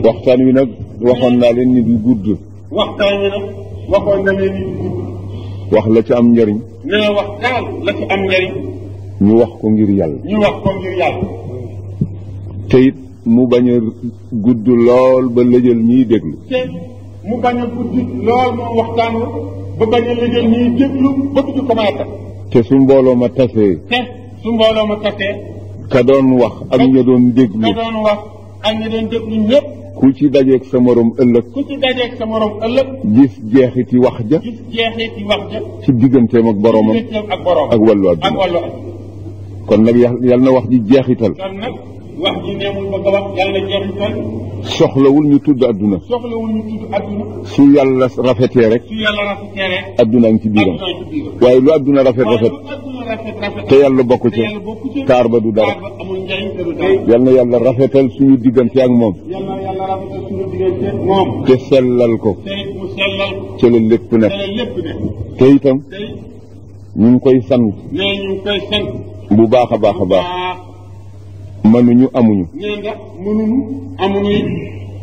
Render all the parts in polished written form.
waxtaan wi nag waxoon naa leen ni du gudd. waxtaan wi nag waxoon na leen ni du gudd. wax la ci am njëriñ. nee wax daal la ci am njëriñ. ñu wax ko ngir yàlla. ñu wax ko ngir yàlla. te it mu bañ a gudd lool ba lëjal ñiy déglu. te mu bañ a gudd lool moom waxtaan wi ba bañ a lëjal ñiy déglu ba du ko mën a tas. te su mbooloo ma tasee. te su mbooloo ma tasee. ka doon wax ak ña doon déglu. ka doon wax ak ña doon déglu ñëpp. ku ci dajeeg sa morom ëllëg. ku ci dajeeg sa morom ëllëg. gis jeexiti wax ja. gis jeexiti wax ja. ci digganteem ak boromam. ak boromam ak wàllu àdduna. ak wàllu àdduna. kon nag yal na wax ji jeexital. kon nag wax ji neemul ba nga wax yàlla jeexital. soxlawul ñu tudd àdduna. soxlawul ñu tudd àdduna. su yàlla rafetee rek. su yàlla rafetee rek. àdduna ngi ci biiram. waaye lu àdduna rafet rafet. te yàlla bokk ci taar ba du dara. yal na yàlla rafetal suñu diggante ak moom. yal na yàlla rafetal suñu diggante ak moom. te sellal ko. te mu sellal ko. ci la lépp nekk. te la lépp nekk. te itam ñu ngi koy sant. nee ñu ngi koy sant. bu baax a baax a baax. mënuñu amuñu. nee nga mënuñu amuñu.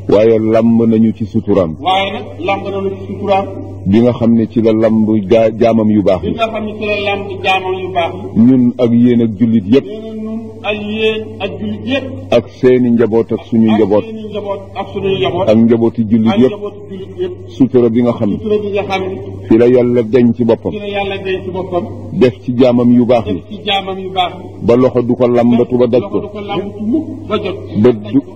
waaye lamb nañu ci suturaam. waaye nag lamb nañu ci suturaam. bi nga xam ne ci la lamb jaamam yu baax yi. bi nga xam ne ci la lamb jaamam yu baax yi. ñun ak yéen ak jullit yëpp. ñun ak yéen ak jullit yëpp. ak seeni njaboot ak suñu njaboot. ak seeni njaboot ak suñu njaboot. ak njabooti jullit yëpp. ak njabooti jullit yëpp. sutura bi nga xam ne. sutura bi nga xam ne. fi la yàlla denc ci boppam. fi la yàlla denc ci boppam. def ci jaamam yu baax yi. def ci jaamam yu baax yi. ba loxo du ko lambatu ba daj ko. loxo du ko lambatu mukk ba jot.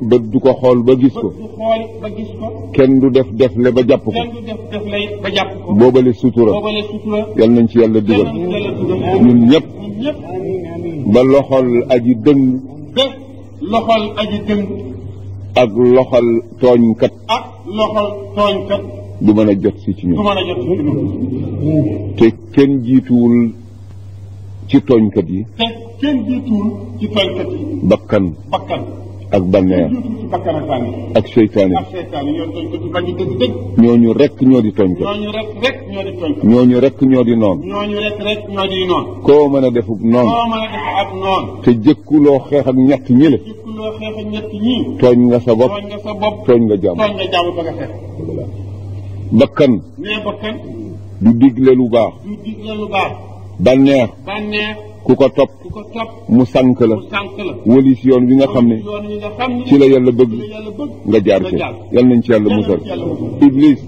bët du ko xool ba gis ko. bët du xool ba gis ko. kenn du defle ba jàpp ko. kenn du defle ba jàpp ko. boobale sutura. boobale sutura. yal nañ ci yàlla dugal. ñun ñëpp. ba loxol aji dëng. ba loxol aji dëng. ak loxol tooñkat. ak loxol tooñkat. du mën a jot si ci ñun. du mën a jot si ci ñun. te kenn jiituwul ci tooñkat yi. te kenn jiituwul ci tooñkat yi. bakkan. bakkan. ak bànneex. ci bakkan ak bànneex. ak seytaane. ak seytaane ñoo tooñkat yi bañ a dëgg dëgg. ñooñu rek ñoo di tooñkat. ñooñu rek ñoo di tooñkat. ñooñu rek ñoo di noon. ñooñu rek ñoo di noon. koo mën a defub noon. koo mën a def ak noon. te jëkkuloo xeex ak ñett ñi la. jëkkuloo xeex ak ñett ñii. tooñ nga sa bopp. tooñ nga sa bopp. tooñ nga jàmm. tooñ nga jàmm ba nga xeex. bakkan. nee bakkan. du digle lu baax. du digle lu baax. bànneex. bànneex. ku ko topp. ku ko topp. mu sànk la. mu sànk la. wëlis yoon wi nga xam ne. yoon wi nga xam ne. ci la yàlla bëgg. ci la yàlla bëgg. nga jaar ci yal nañ ci yàlla musal. iblis.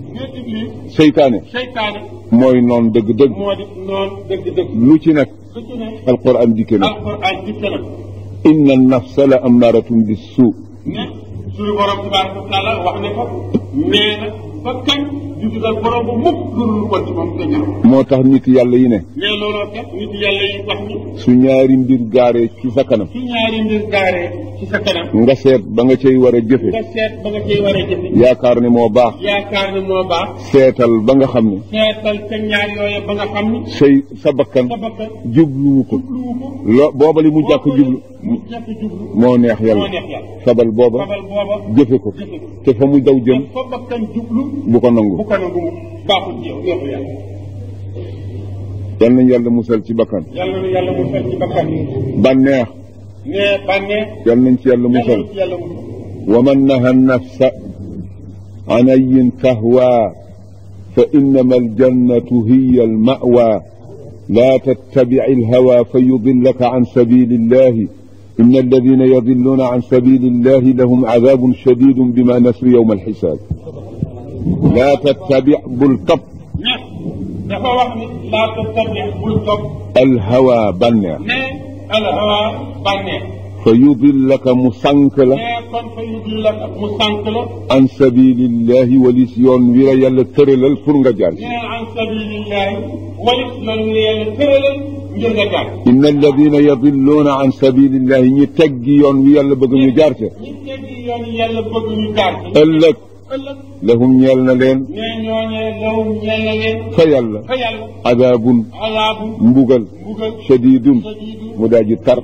seytaane. seytaane. mooy noon dëgg-dëgg. moo di noon dëgg-dëgg. lu ci nekk. lu ci nekk. alquran dikke na. alquran dikke na. inna nafsa la amaaratun bis suu. ne suñu borom tabaaraka wa taala wax ne ko. nee na bakkan du digal borom bu mukk lu ko ci moom tëjee. moo tax nit yàlla yi ne. mais looloo tax nit yàlla yi wax ni. su ñaari mbir gaaree ci sa kanam. su ñaari mbir gaaree ci sa kanam. nga seet ba nga cay war a jëfe. nga seet ba nga cay war a jëfe. yaakaar ne moo baax. yaakaar ne moo baax. seetal ba nga xam ne. seetal ca ñaar yooyu ba nga xam ni. sa bakkan. sa bakkan jubluwu ko. booba li mu jàkk jublu. moo neex yàlla. fabal booba. jëfe ko. te fa mu daw jëm. fa bakkan jublu. bu ko nangu. bu ko nangu baaxul ci yow neexul yàlla. yal nañu yàlla musal ci bakkan. yal nañu yàlla musal ci bakkan. bànneex. nee bànneex. yal nañ ci yàlla musal. wa man naha nafsa an ayin tahwa fa innama aljannatu hiya almawa la tattabic alhawa fa yudillaka an sabili illahi inna alladina yadilluna an sabili illahi lahum cadabun shadidun bima nasu yowma alxisaab laa tattabic bul topp. dafa wax ni laa tattabic bul topp. alhawa bànneex. ne alhawa bànneex. fa yudillaka mu sànk la. ne kon fa yudillaka mu sànk la. an sabilillahi walis yoon wi la yàlla tëralal pour nga jaar ci. ne an sabilillahi walis yoon wi la yàlla tëralal ngir nga jaar. inna alladina yadilluuna an sabilillahi ñi teggi yoon wi yàlla bëgg ñu jaar ca. ñi teggi yoon wi yàlla bëgg ñu jaar ca. ëllëg. lahum ñeel na leen. nee ñooñee lahum ñeel na leen. fa yàlla. fa yàlla. adaabun. adaabun. mbugal. shadiidun. mu daal di tar.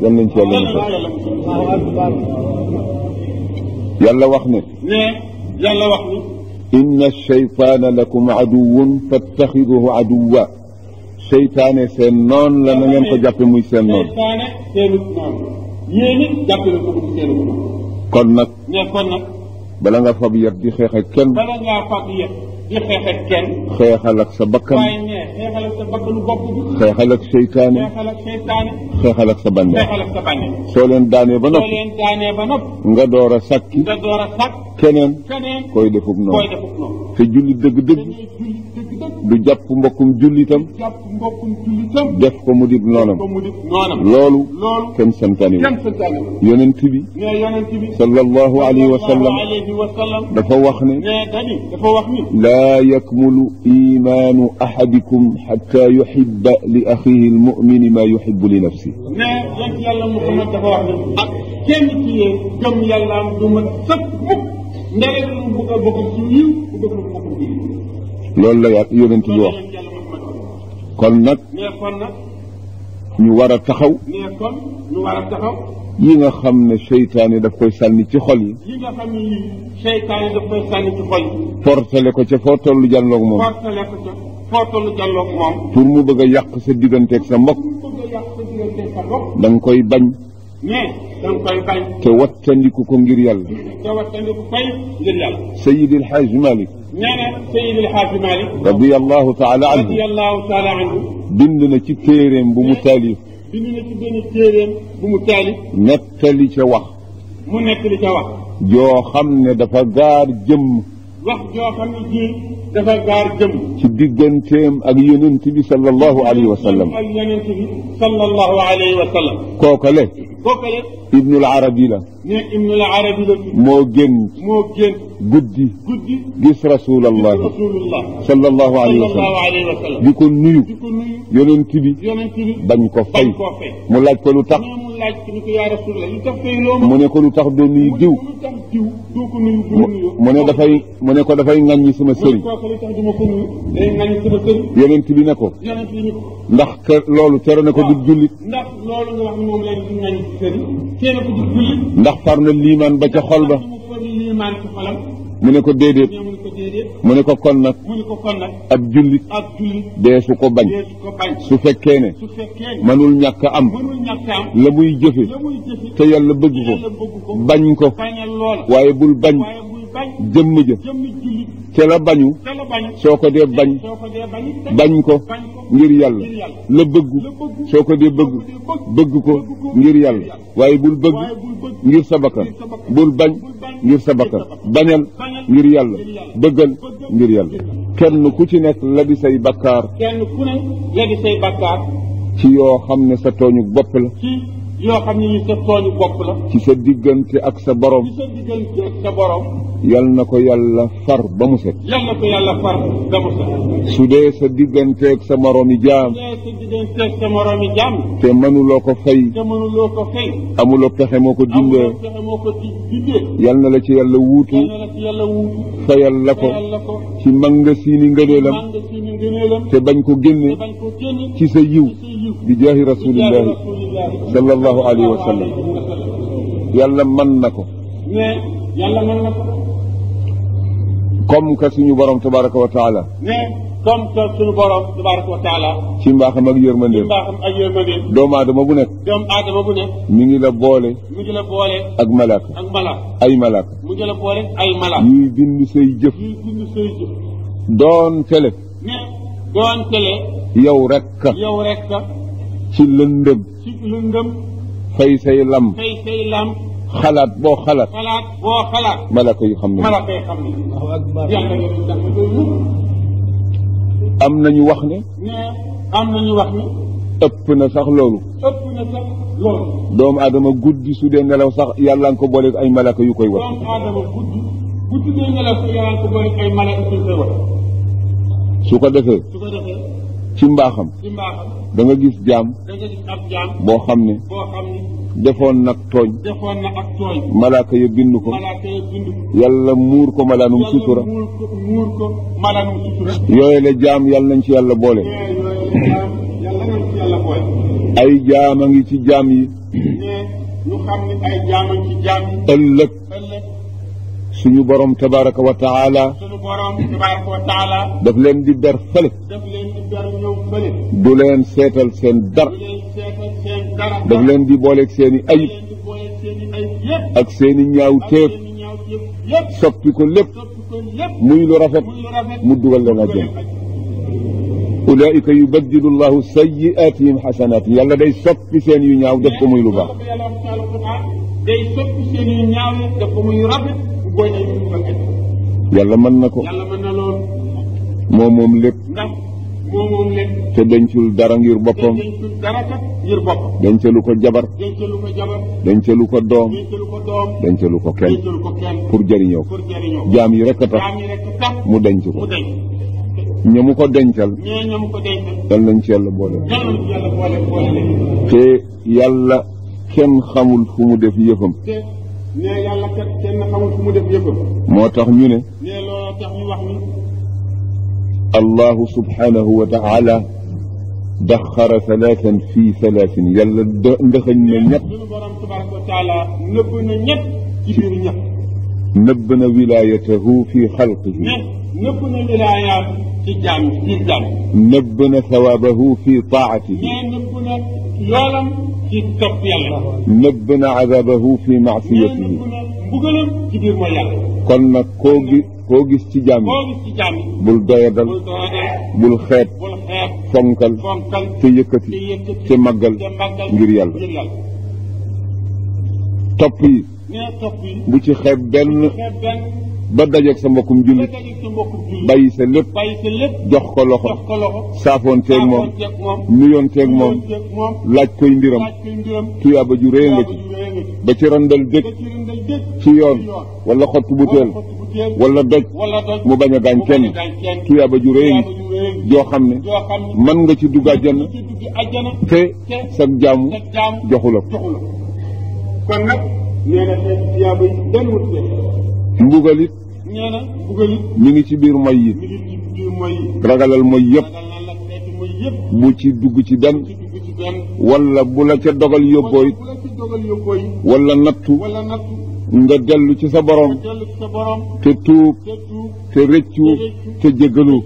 yal nañ ci yàlla musal. yàlla wax ne. nee yàlla wax ni. inna shaytaana lakum aduwwun fattaxiduhu aduwwa. seytaane seen noon la na ngeen ko jàppe muy seen noon. seytaane seenu noon. yéen it jàppe na ko muy seenu noon. kon nag. nee kon nag. bala nga fab yet di xeex ak kenn. bala ngaa fab yet di xeex ak kenn. xeexal ak sa bakkan. waaye nee xeexal ak sa bakkanu bopp bi. xeexal ak seytaane. xeexal ak seytaane. xeexal ak sa bànneex. xeexal ak sa bànneex. soo leen daanee ba soo noppi. leen daanee ba noppi. nga door a sàkki. nga door a sàkk. keneen. keneen. koy defub koy noonu. defuk noonu. te jullit dëgg-dëgg. dañuy julli dëgg-dëgg. du jàpp mbokkum jullitam. jàpp mbokkum jullitam. def ko mu dib noonam. ko mu di noonam. loolu. loolu. kenn santaani wu. kenn santaane wu. yonent bi. nee yonent bi. sallallahu alayhi wa sallam. alayhi wa sallam. dafa wax ne. nee dani dafa wax ni. laa yakmulu imaanu ahadikum xatta yuxibba li axihi almumini maa yuxibbu li nafsi. nee yonent yàlla Muhammad dafa wax ne. ak kenn ci yéen gëm yàllaam du mat sëkk mukk. ndere lu mu bëgg a bokk ci yiw bu bëgg lu bokk ci yiw. loolu la yonent bi wax. kon nag. nee kon nag. ñu war a taxaw. nee kon ñu war a taxaw. yi nga xam ne seytaane daf koy sànni ci xol yi. yi nga xam ne yii seytaane daf koy sànni ci xol yi. portale ko ca foo tollu jàlloog moom. portale ko ca foo tollu jàlloog moom. pour mu bëgg a yàq sa digganteeg sa mbokk. bëgg a yàq sa digganteeg sa mbokk. da nga koy bañ. mais da nga koy bañ. te wattandiku ko ngir yàlla. te wattandiku koy ngir yàlla. Seydi El Hadj Malick. nee na Seydi El Hadj Malick. radiyallahu taala anhu. radiyallahu taala anhu. bind na ci téeréem bu mu taalif. bind na ci benn téeréem bu mu taalif. nettali ca wax. mu nekk li ca wax. joo xam ne dafa gaar jëmm. wax joo xam ne ji dafa gaar jëm. ci digganteem ak yonent bi sallallahu alayhi wa sallam. ak yonent bi sallallahu alayhi wa sallam. kookale. kookale. Ibnul Arabi la. ne Ibnul Arabi la. moo génn. moo génn. guddi. guddi. gis rasulallah. rasulullah. sallallahu alayhi wa sallallahu sallam. alayhi wa sallam. di ko nuyu. di ko nuyu. yonent bi. yonent bi. bañ ko fay. bañ koo fay. mu laaj ko lu tax. mu laaj ko ni ko yaa rasulullah lu tax fay loo ma. mu ne ko lu tax doo nuyu diw. lu tax diw doo ko nuyu. du ma nuyu. mu ne dafay mu ne ko dafay ŋàññi sama sëriñ. kooku lu tax du ma ko nuyu. day ŋàññi sama sëriñ. yonent bi ne ko. yonent bi ni ko. ndax loolu tere na ko du jullit. ndax loolu nga wax ni moom lañ di ŋàññi ci sëriñ. tee na ko du jullit. ndax far na liimaan ba ca xol ba. mu far liimaan ci xolam. mu ne ko déedéet. mu ne ko déedéet. mu ne ko kon nag. mu ne ko kon nag. ab jullit. ak jullit. deesu ko bañ. deesu ko bañ. su fekkee ne. su fekkee ne. mënul ñàkk a am. mënul ñàkk a am. la muy jëfe. la muy jëfe. te yàlla bëgg ko. yàlla bëgg ko. bañ ko. bañal loola. waaye bul bañ. waaye buy bañ. jëmm ja. jëmmi jullit. te la bañu. te la bañ. soo ko dee bañ. soo ko dee bañ. bañ ko. bañ ko. ngir yàlla. ngir yàlla. la bëggu. soo ko dee bëgg. bëgg ko ngir yàlla. waaye bul bëgg. waaye bul bëgg. ngir sa bakkan. bul bañ. ngir sa bakkan. bañal. ngir yàlla. bëggal. ngir yàlla. kenn ku ci nekk la di say bakkaar. kenn ku ne la di say bakkaar. ci yoo xam ne sa tooñu bopp la. ci yoo xam ne ni sa tooñu bopp la. ci sa diggante ak sa borom. ci sa diggante ak sa borom. yal na ko yàlla far ba mu set. yal na ko yàlla far ba mu set. su dee sa diggante ak sa moroomi jaam. su dee sa diggante ak sa moroomi jaam. te mënuloo ko fay. te mënuloo ko fay. amuloo pexe moo ko dindee. amuloo pexe moo ko dindee. yal na la ci yàlla wuutu. yal na la ci yàlla wuutu. fayal la ko. fayal la ko. ci manga siini ngëneelam. manga siini ngëneelam. te bañ ko génne. te bañ ko génne. ci sa yiw. ci sa yiw. bi jaahi rasulillahi sallallahu alayhi wa sallam. yàlla mën na ko. mais yàlla mën na ko. comme que suñu borom tabaraka wa taala. mais comme que suñu borom tabaraka wa taala. ci mbaaxam ak yërmandeem. ci mbaaxam ak yërmandeem. doomu aadama bu nekk. doomu aadama bu nekk. mi ngi la boole. mu ngi la boole. ak malaaka. ak malaaka. ay malaaka. mu ngi la boole ay malaaka. ñuy bind say jëf. ñuy bind say jëf. doon tele. mais doon tele. yow rek ka. yow rek ka. ci lëndëm. ci lëndëm. fay say lam. fay say lam. xalaat boo xalaat. xalaat boo xalaat. malaaka yu xam ne. malaaka yi xam ne. yàlla nga def ndax loolu. am nañu wax ne. mais am nañu wax ne. ëpp na sax loolu. ëpp na sax loolu. doomu aadama guddi su dee nelaw sax yàlla nga ko booleeg ay malaaka yu koy wax. doomu aadama guddi. bu tuddee nelaw sax yàlla nga ko booleeg ay malaaka yu koy wax. su ko defee. su ko defee. ci mbaaxam. ci mbaaxam. da nga gis jaam. da nga gis ab jaam. boo xam ne. boo xam ne. defoon nag tooñ. defoon na ak tooñ. malaaka ya bind ko. malaaka ya bind ko. yàlla muur ko malaanum sutura. yàlla muur ko malaanum sutura. yooyu la jaam yàlla nañ ci yàlla boole. mais yooyu la jaam yàlla nañ ci yàlla boole. ay jaam a ngi ci jaam yi. mais ñu xam ne ay jaam a ngi ci jaam yi. ëllëg. ëllëg. suñu borom tabaraka wa taala. suñu borom tabaraka wa taala. daf leen di ber fële. daf leen di ber ñëw fële. du leen seetal seen dara. du leen seetal seen dara. daf leen di booleeg seeni ayib. leen di boole seen i ayib yëpp. ak seeni ñaaw téef. seen i ñaaw yëpp. yëpp soppi ko lépp soppi ko lépp muy lu rafet muy lu rafet mu dugal leen àjjana ulaika yubaddilu llahu sayyi'atihim hasanat yàlla day soppi seen yu ñaaw def ko muy lu baax yàlla wax ci alquran day soppi seen yu ñaaw def ko muy rafet bu boole ñu dugal àjjana yàlla mën na ko yàlla mën na loolu moom lépp ndax moom lépp te dencul dara ngir boppam dencul dara kat ngir boppam dencalu ko jabar dencalu ko jabar dencalu ko doom dencalu ko doom dencalu ko kenn dencalu ko kenn pour jëriñoo pour jëriñoo jaam yi rek a tax jaam yi rek tax mu denc ko mu denc ña mu ko dencal ñee ñam ko dencal dal nañ ci yàlla boole yàlla ci yàlla boole leen te yàlla kenn xamul fu mu def yëfam te ne yàlla kat kenn xamul fu mu def yëfam moo tax ñu ne ne loolu tax ñu wax ni allahu subhanahu wa taala daxara thalathan fi thalathin yàlla ndëxëñ na ñett suñu borom tabaraka wa taala nëbb na ñett ci biir ñett nëbb na wilayatahu fi xalqihi ne nëbb na wilaayaat ci jaam biir jaam nëbb na thawaabahu fi taatihi ne nëbb na yoolam ci topp yàlla nëbb na adabahu fi ne maasiyatihi nëbb na mbugalam ci biir mooy yàlla kon nag koo gis ci jaam boo yi gis ci jaam yi bul doyadal bul doodee bul xeet bul xeeb fonkal fonkal te yëkkati te yëkkati te màggal te màggal ngir yàlla ngir yàlla topp yi ne topp yi bu ci xeeb benn xeeb benn ba dajeeg sa mbokkum ba jullit dajeeg sa mbokku jullit bàyyi sa lépp bàyyi sa lépp jox ko loxo jox ko loxo saafoonteeg moom saafoonteeg moom nuyoonteeg moom nuyoonteeg moom laaj koy mbiram laaj koy mbiram tuyaaba ju réy nga ci ba ci randal dëkk ba ci rëndal dëkk ci yoon wala xottu butéel wala doj wala doj mu bañ a gaañ kenn tuyaaba ju réy ngi joo xam ne joo xam ne mën nga ci dugg àjjana ci dugg àjjana te sa jaamu sa jaam joxu la ko joxu la kon nag nee na seen tuyaaba yi benn wut leen mbugal it nee na mbugal it mi ngi ci biir moy yi mi ngi ci biir mooy ragalal moy yëpp ragal na la xeeti mooy yëpp bu ci dugg ci benn ci dugg ci benn wala bu la ca dogal yóbboo it bu la ci dogal yóbboo yi wala nattu wala nattu nga dellu ci sa borom dellu ci sa borom te tuub te tuub te rëccu te jéggalu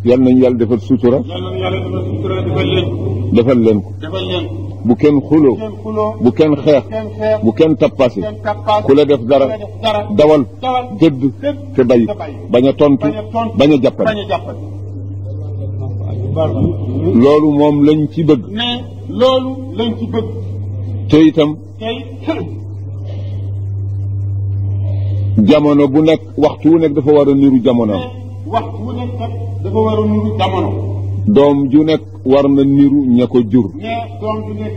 yal nañ yàlla defal sutura yàlla na yàlla defal sutura defal leen defal leen ko defal leen bu kenn xuloo kenn xuloo bu kenn xeex kenn xeex bu kenn tappasi kenn tappaas ku la def dara def dara dawal dawal dëdd te bàyyi bañ a tontu bañ a jàppale bañ a jàppale loolu moom lañ ci bëgg mais loolu lañ ci bëgg te itam tey jamono bu nekk waxtu wu nekk dafa war a niru jamono waxtu wu nekk kat dafa war a nuru jamono doom ju nekk war na niru ña ko jur mais doom ju nekk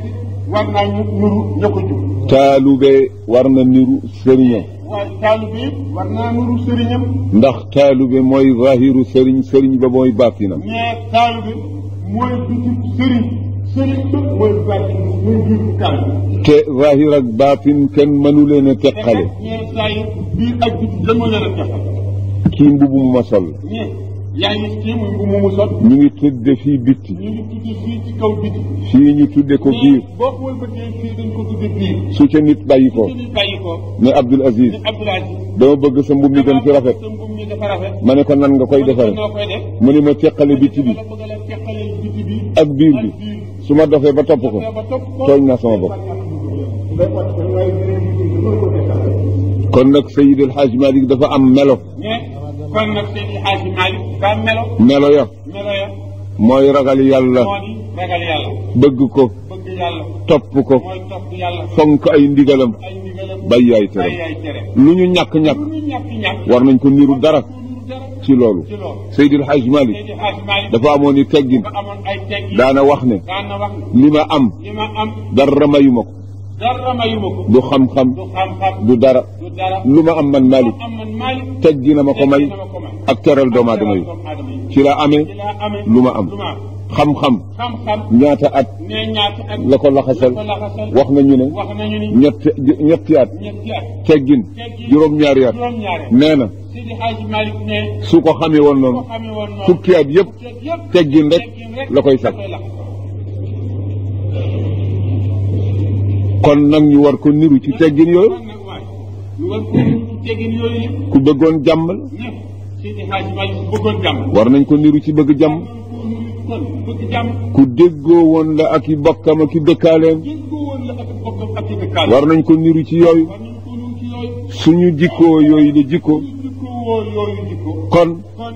war naa ñu nuru ña ko jur taalube war na niru sëriñam waaye taalibe war naa nuru sëriñam ndax taalube mooy zahiru sëriñ sëriñ ba mooy baatinam mais taalibe mooy bitu sëriñ sëriñ ba mooy baatin mooy bitu taalibe te zahir ak baatin kenn mënu leen a teqale ñeer saa yi biir ak biti dama leen a teqal kii mbubu mu ma sol mais yaa ngi kii muy bu mu sol ñu ngi tudde fii bitti ñu ngi tudde fii ci kaw biti fii ñu tudde ko biir boo ko wëlbatee fii dañ ko tudde biir su ca nit bàyyi ko su ñu bàyyi ko ne Abdul Aziz ne Abdoul Aziz dama bëgg sa mbub mi gën ci rafet sa mbub mi dafa rafet ma ne ko nan nga koy defare noo koy def mu ne ma teqale bitti bi la bëgg la teqale biti bi ak biir bi su ma dofee ba topp ko ba topp ko tooñ naa sama bopp kon nag Seydi El Hadj Malick dafa am melo mais kon nag Seydi Hadji Malick ba melo melo ya melo ya mooy ragal yàlla moo di ragal yàlla bëgg ko bëgg yàlla topp ko mooy topp yàlla fonk ay ndigalam ay ndigalam bàyyi ay bàyyi tere ay tere lu ñu ñàkk-ñàkk lu ñu ñàkk war nañ ko niru dara dara ci loolu ci loolu Seydi El Hadj Malick Seydi Hadji Malick dafa amoon i teggin dafa amoon ay teggi daana wax ne daan na wax ne li ma am li ma am dara mayuma ko dara mayuma ko du xam-xam du xam-xam du dara du dara lu ma am man Malick am man Malick teggina ma ko may teggi na ma ko may ak teral doomu aadama yi ci la amee ci laa amee lu ma am xam-xam xam-xam ñaata at ne ñaata at la ko laxasal la ko laxasal wax nañu ne wax nañu ni ñetti at ñetti at teggin juróom-ñaari at juróom-ñaari nee na Seydi Hadji Malick ne su ko xamee woon noonu ko xamee woon noonu fukki at yëpp yëpp teggin rek la koy sax kon nag ñu war ko niru ci teggin yooyu kon nag waay ñu war ko niru ci teggin yooyu yëpp ku bëggoon jàmm la ne Seydi Hadji Malick bëggoon jàmm war nañ ko niru ci bëgg jàmm kon bëgg jàmm ku déggoo woon la ak i bokkam ak i dëkkaaleem déggoo woon la ak bokkam ak i dëkkaale war nañ ko niru ci yooyu war nañu ko niru ci yooyu suñu jikkoo yooyu la jikko jikko woo yooyu jikko kon kon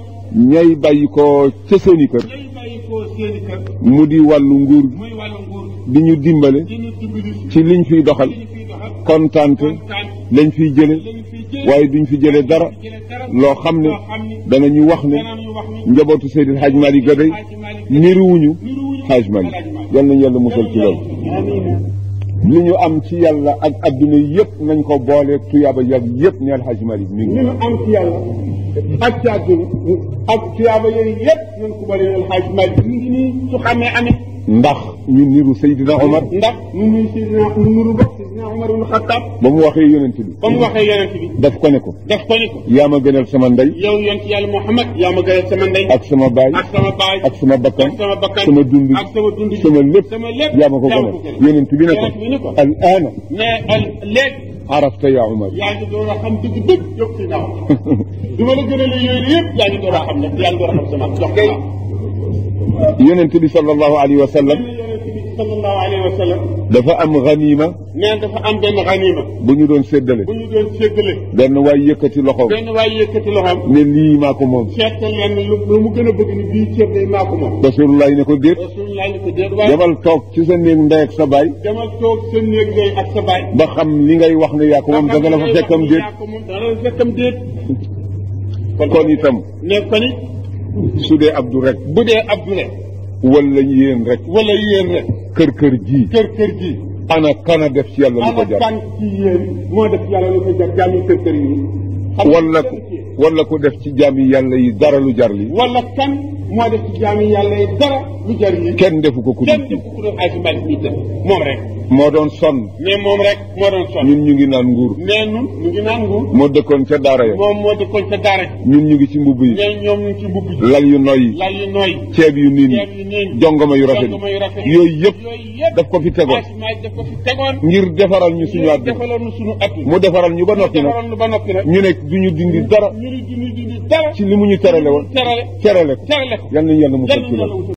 ñay bàyyi ko ca seeni kër ñay bàyyi koo seeni kër mu di wàllu nguur gi muy wàllu nguur di ñu dimbale ci ñu dimbali ci liñ fiy doxal ci ñu fiy doxal kontaante kontaan lañ fiy jële lañu fiy jële waaye duñ fi jële dara jële dara loo xam ne loo xam ni danañu wax ne danañu wax ni njabootu Seydil Hadj Malick ga day Hadj Malick niruwuñu niruwuñu Hadj Malick yal nañu yàlla musal ci loolu li ñu am ci yàlla ak adduna yëpp nañ ko boole tuyaaba yàgg yëpp neel Hadj Malick mi ngi li ñu am ci yàlla ak ci àdduna ak tuyaaba yooyu yëpp nañ ko boole neel Hadj Malick mi ngi nii su xamee amee ndax ñu niru Seydina Omar ndax ñu nuy Seydina ñu nuru ba Seydina Omar ibn Khattab ba mu waxee yonent bi ba mu waxee yonent bi daf ko ne ko def ko ni ko yaa ma gënal sama ndey yow yonent yàlla Muhammad yaa ma gënal sama ndey ak sama baay ak sama baay ak sama bakkan ak sama bakkan sama dund ak sama dund sama lépp sama lépp yaa ma ko gënal yonent bi ne yonent bi ne ko ko al aana mais léegi arafta yaa Omar yaa ngi door a xam dëgg-dëgg yow si naaw du ma la gënalee yooyu yëpp yaa ngi door a xam ne yaa ngi door a xam sama jox ko yonent bi sallallahu alayhi wa sallam yonent bi sallallahu alayhi wa sallam dafa am ganima neen dafa am benn xaniima bu ñu doon séddale bu ñu doon séddale benn waay yëkkati loxoom benn waay yëkkati loxoom ne lii maa ko moom seetal leen lu mu gën a bëgg ni bii ceeb day maa ko moom Rasulullah ne ko déet Rasulullah ni ko déet waaye demal toog ci sa néeg ndey ak sa baay demal toog sa néeg ngay ak sa baay ba xam li ngay wax ne yaa ko moom danga la fa fekkam déet yaa ko moom danga la fa fekkam déet kon itam ne ko ni su dee Abdou rek bu dee Abdou rek wala yéen rek wala yéen rek kër ji kër ji ana kana def ci yàlla lu ko ana jar kan ci yéen moo def yàlla lu ko jar jàmmi kër yi wala ku def ci jaami yàlla yi dara lu jar li wala kan moo def ci jaami yàlla yi dara lu jar yi kenn defu ko ku kenn dul def ku def ay si mbali mi def moom rek moo doon sonn mais moom rek moo doon sonn ñun ñu ngi naan nguur mais ñun ñu ngi naan nguur moo dëkkoon ca daara ya moom moo dëkkoon ca daara ñun ñu ngi ci mbubb yi mais ñoom ñu ngi ci mbubb ji lal yu noy yi lal yu nooy ceeb yu niin ceeb yu niin jongoma yu rafet jongoma yu rafet yooyu yëpp yooyu yëpp daf ko fi tegoon asmaay daf ko fi tegoon ngir defaral ñu suñu àdduna defaloon nu suñu at mu defaral ñu ba noppi nag defaroon nu ba noppi nag ñu ne duñu dindi dara ñu ni dindi dara ci li mu ñu terale woon terale terale ko terale ko yal nañu yàlla musal ci yàlla loolu